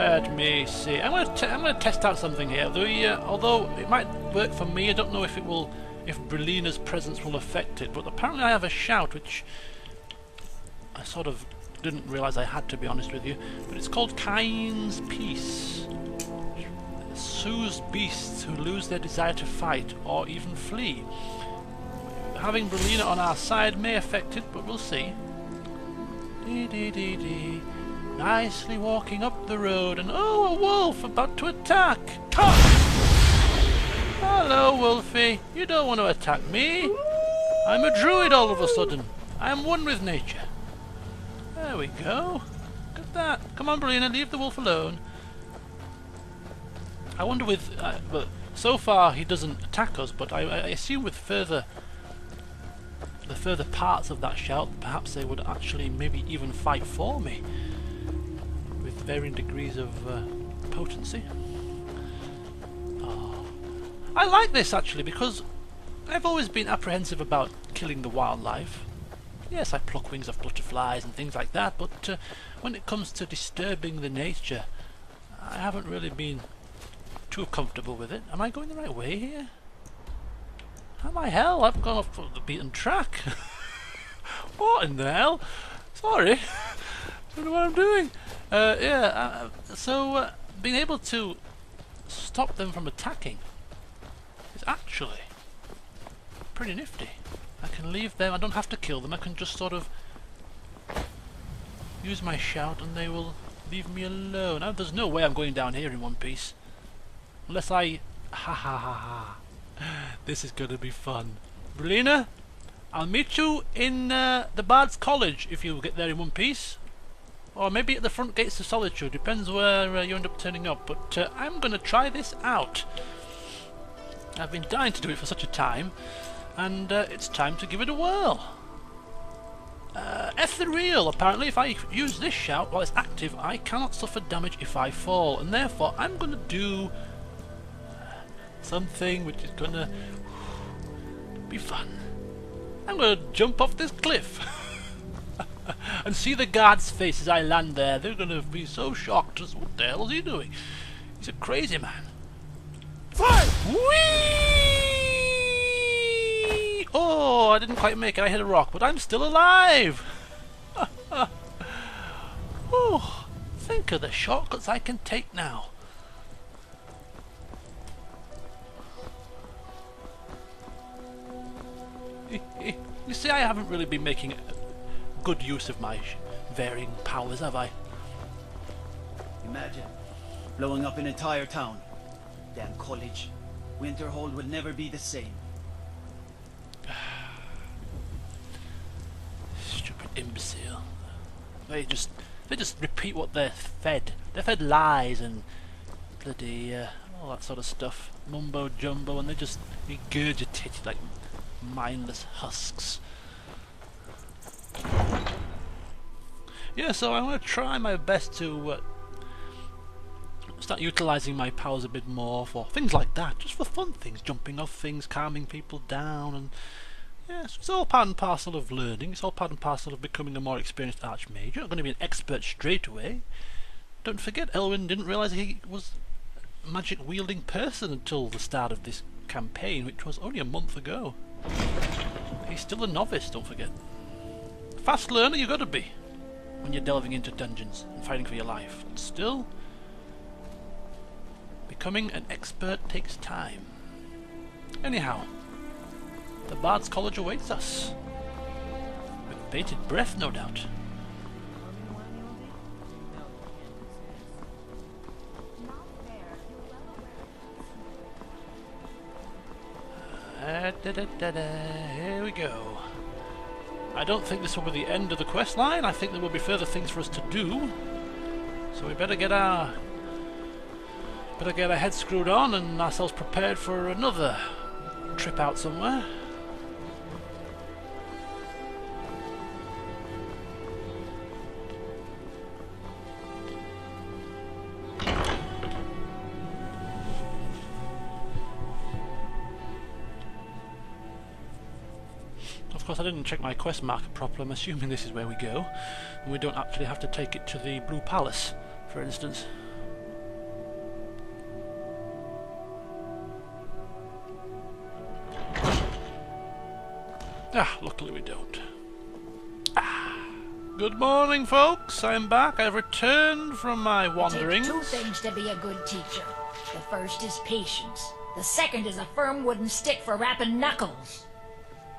Let me see. I'm gonna test out something here. Although it might work for me, I don't know if it will, if Brelina's presence will affect it. But apparently, I have a shout which I sort of didn't realise I had, to be honest with you. But it's called Cain's Peace. It soothes beasts who lose their desire to fight or even flee. Having Brelina on our side may affect it, but we'll see. Dee dee dee dee. Nicely walking up the road, and oh, a wolf about to attack! Ha! Hello, Wolfie. You don't want to attack me. I'm a druid all of a sudden. I'm one with nature. There we go. Look at that. Come on, Brelina, leave the wolf alone. I wonder with... well, so far he doesn't attack us, but I assume with the further parts of that shout, perhaps they would actually maybe even fight for me. With varying degrees of potency. Oh. I like this actually because I've always been apprehensive about killing the wildlife. Yes, I pluck wings of butterflies and things like that, but when it comes to disturbing the nature, I haven't really been too comfortable with it. Am I going the right way here? How my hell? I've gone off the beaten track. What in the hell? Sorry. Don't know what I'm doing. So being able to stop them from attacking is actually pretty nifty. I can leave them, I don't have to kill them, I can just sort of use my shout and they will leave me alone. Now, there's no way I'm going down here in one piece. Unless I... Ha ha ha ha. This is gonna be fun. Brelina, I'll meet you in the Bard's College if you get there in one piece. Or maybe at the front gates of Solitude, depends where you end up turning up. But I'm gonna try this out. I've been dying to do it for such a time, and it's time to give it a whirl. Ethereal, apparently if I use this shout while it's active, I cannot suffer damage if I fall, and therefore I'm gonna do something which is gonna be fun. I'm gonna jump off this cliff and see the guards' face as I land there. They're gonna be so shocked as what the hell is he doing? He's a crazy man. Fire! Whee! Oh, I didn't quite make it. I hit a rock, but I'm still alive. Oh, think of the shortcuts I can take now. You see, I haven't really been making good use of my varying powers, have I? Imagine blowing up an entire town. Damn college. Winterhold will never be the same. Stupid imbecile. They just repeat what they're fed. They're fed lies and bloody all that sort of stuff. Mumbo jumbo, and they just regurgitate it like mindless husks. Yeah, so I'm going to try my best to start utilising my powers a bit more for things like that, just for fun things, jumping off things, calming people down, and yes, it's all part and parcel of learning, it's all part and parcel of becoming a more experienced archmage. You're not going to be an expert straight away. Don't forget, Elwyn didn't realise he was a magic wielding person until the start of this campaign, which was only a month ago. He's still a novice, don't forget. Fast learner you gotta be when you're delving into dungeons and fighting for your life. Still, becoming an expert takes time. Anyhow, the Bard's College awaits us. With bated breath, no doubt. Here we go. I don't think this will be the end of the quest line. I think there will be further things for us to do. So we better get our heads screwed on and ourselves prepared for another trip out somewhere. Of course, I didn't check my quest marker properly. I'm assuming this is where we go, and we don't actually have to take it to the Blue Palace, for instance. Ah, luckily we don't. Good morning, folks. I'm back. I've returned from my wanderings. It takes two things to be a good teacher. The first is patience. The second is a firm wooden stick for rapping knuckles.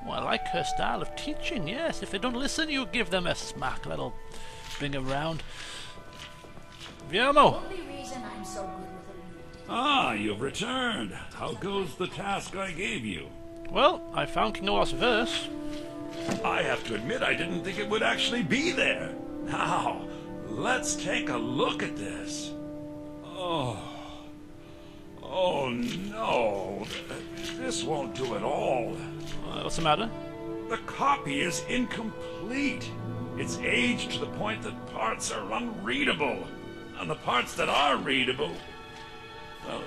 Well, I like her style of teaching, yes. If they don't listen, you give them a smack. That'll bring them round. Viamo! The only reason I'm so good with it. Ah, you've returned. How goes the task I gave you? Well, I found King Olaf's verse. I have to admit I didn't think it would actually be there. Now, let's take a look at this. Oh no. This won't do at all. What's the matter? The copy is incomplete. It's aged to the point that parts are unreadable. And the parts that are readable, well,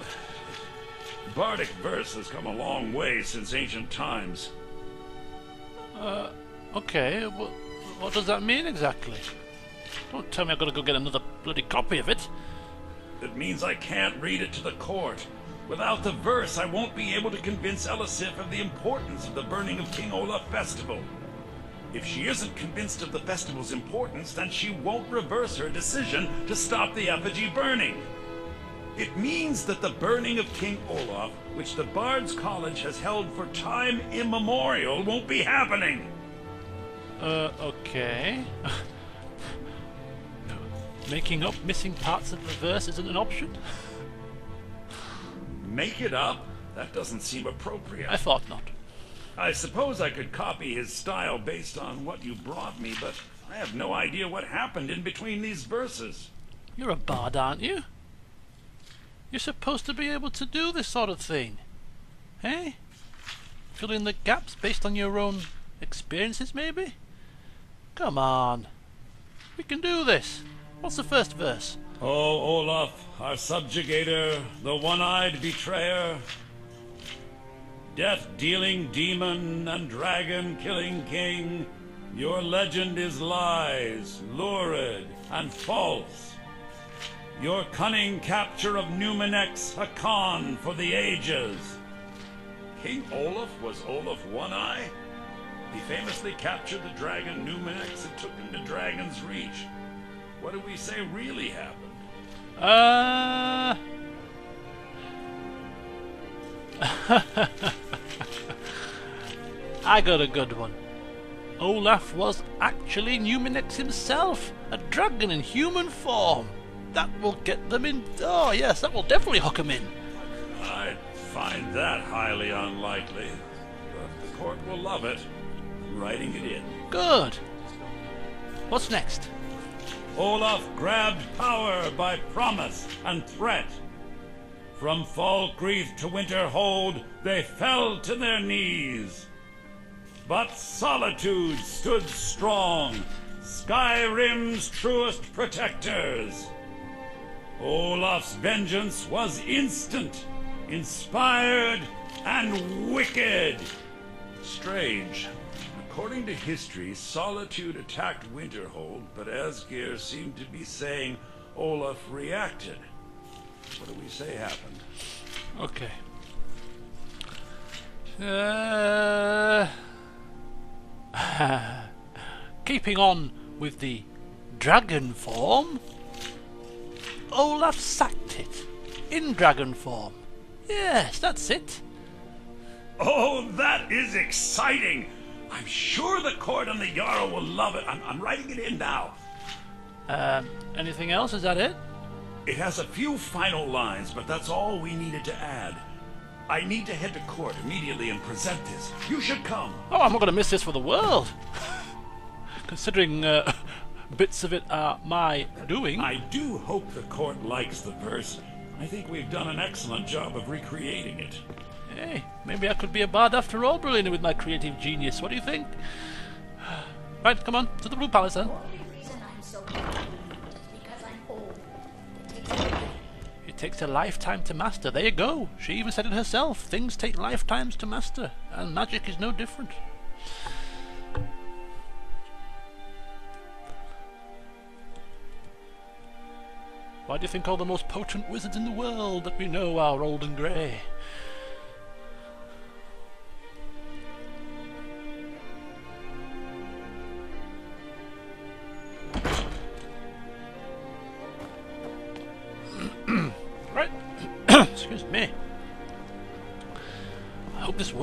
Bardic verse has come a long way since ancient times. Okay, what does that mean exactly? Don't tell me I've got to go get another bloody copy of it. It means I can't read it to the court. Without the verse, I won't be able to convince Elisif of the importance of the burning of King Olaf festival. If she isn't convinced of the festival's importance, then she won't reverse her decision to stop the effigy burning. It means that the burning of King Olaf, which the Bard's College has held for time immemorial, won't be happening. Okay. Making up missing parts of the verse isn't an option? Make it up? That doesn't seem appropriate. I thought not. I suppose I could copy his style based on what you brought me, but I have no idea what happened in between these verses. You're a bard, aren't you? You're supposed to be able to do this sort of thing. Eh? Fill in the gaps based on your own experiences, maybe? Come on. We can do this. What's the first verse? Oh, Olaf, our subjugator, the one-eyed betrayer, death-dealing demon and dragon-killing king, your legend is lies, lurid, and false. Your cunning capture of Numenex, a con for the ages. King Olaf was Olaf One-Eye? He famously captured the dragon Numenex and took him to Dragon's Reach. What do we say really happened? I got a good one. Olaf was actually Numenex himself, a dragon in human form. That will get them in. Oh yes, that will definitely hook them in. I'd find that highly unlikely, but the court will love it. I'm writing it in. Good. What's next? Olaf grabbed power by promise and threat. From Falkreath to Winterhold, they fell to their knees. But solitude stood strong, Skyrim's truest protectors. Olaf's vengeance was instant, inspired, and wicked. Strange. According to history, Solitude attacked Winterhold, but Asgeir seemed to be saying Olaf reacted. What do we say happened? Okay. Keeping on with the dragon form, Olaf sacked it in dragon form. Yes, that's it. Oh, that is exciting! I'm sure the court and the Jarl will love it. I'm writing it in now. Anything else? Is that it? It has a few final lines, but that's all we needed to add. I need to head to court immediately and present this. You should come. Oh, I'm not going to miss this for the world. Considering bits of it are my doing. I do hope the court likes the verse. I think we've done an excellent job of recreating it. Hey, maybe I could be a bard after all, Berliner, with my creative genius. What do you think? Right, come on, to the Blue Palace then. The only reason I'm so good is because I'm old. It takes a lifetime to master. There you go. She even said it herself. Things take lifetimes to master, and magic is no different. Why do you think all the most potent wizards in the world that we know are old and grey?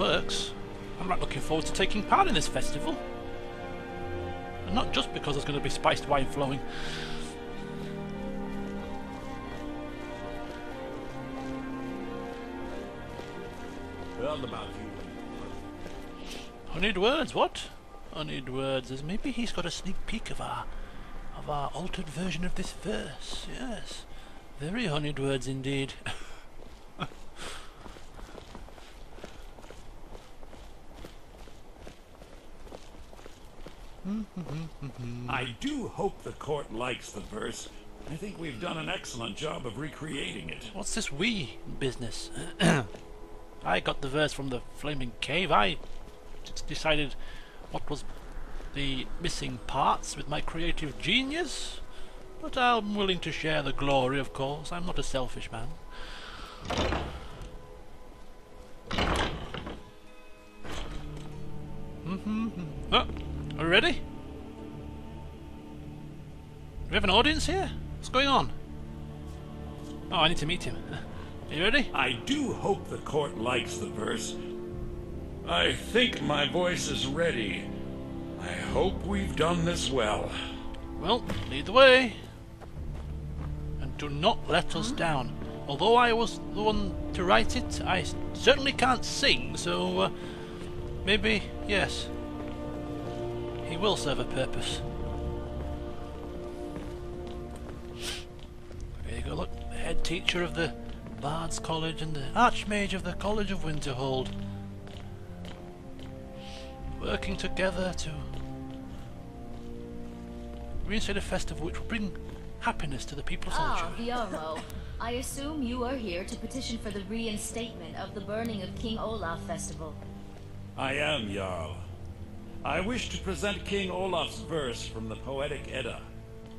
works. I'm not looking forward to taking part in this festival. And not just because there's going to be spiced wine flowing. Well, about you. Honeyed words, what? Honeyed words, as maybe he's got a sneak peek of our altered version of this verse. Yes, very honeyed words indeed. I do hope the court likes the verse. I think we've done an excellent job of recreating it. What's this we business? I got the verse from the flaming cave. I just decided what was the missing parts with my creative genius. But I'm willing to share the glory, of course. I'm not a selfish man. Oh, are we ready? Do we have an audience here? What's going on? Oh, I need to meet him. Are you ready? I do hope the court likes the verse. I think my voice is ready. I hope we've done this well. Well, lead the way. And do not let us down. Although I was the one to write it, I certainly can't sing, so maybe, yes, he will serve a purpose. There you go, look, the head teacher of the Bard's College and the Archmage of the College of Winterhold, working together to reinstate a festival which will bring happiness to the people of Solitude. Viarmo, I assume you are here to petition for the reinstatement of the burning of King Olaf Festival. I am, Jarl. I wish to present King Olaf's verse from the Poetic Edda,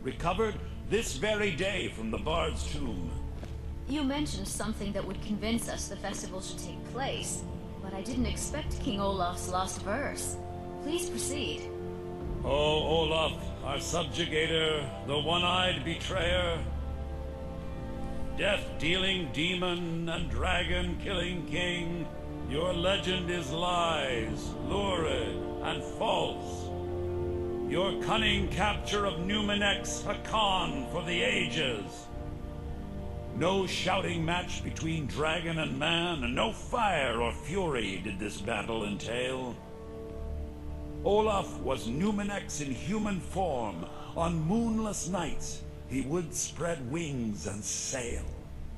recovered this very day from the Bard's tomb. You mentioned something that would convince us the festival should take place, but I didn't expect King Olaf's lost verse. Please proceed. O Olaf, our subjugator, the one-eyed betrayer, death-dealing demon and dragon-killing king, your legend is lies, lurid and false. Your cunning capture of Numenex, a con for the ages. No shouting match between dragon and man, and no fire or fury did this battle entail. Olaf was Numenex in human form. On moonless nights, he would spread wings and sail.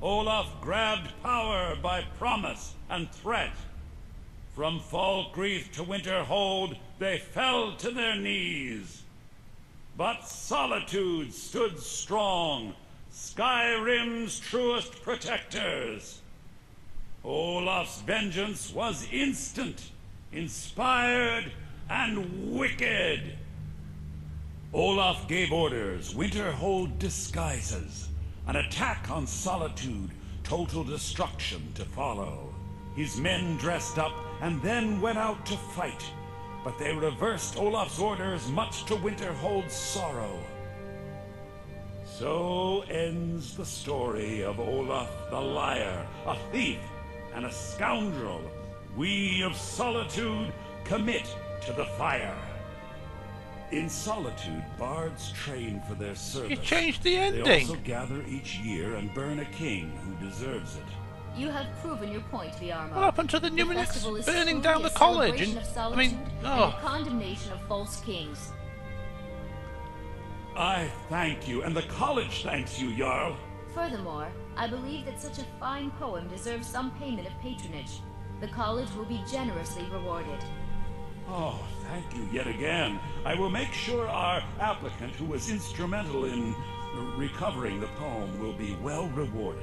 Olaf grabbed power by promise and threat. From Falkreath to Winterhold, they fell to their knees. But Solitude stood strong, Skyrim's truest protectors. Olaf's vengeance was instant, inspired, and wicked. Olaf gave orders, Winterhold disguises, an attack on Solitude, total destruction to follow. His men dressed up and then went out to fight, but they reversed Olaf's orders, much to Winterhold's sorrow. So ends the story of Olaf the liar, a thief and a scoundrel. We of Solitude commit to the fire. In Solitude, bards train for their service. You changed the ending. They also gather each year and burn a king who deserves it. You have proven your point, Viarmo. What happened to the festival Numenex is burning truly down the a college? celebration And of I solitude mean, and oh, a condemnation of false kings. I thank you, and the college thanks you, Jarl. Furthermore, I believe that such a fine poem deserves some payment of patronage. The college will be generously rewarded. Oh, thank you yet again. I will make sure our applicant, who was instrumental in recovering the poem, will be well rewarded.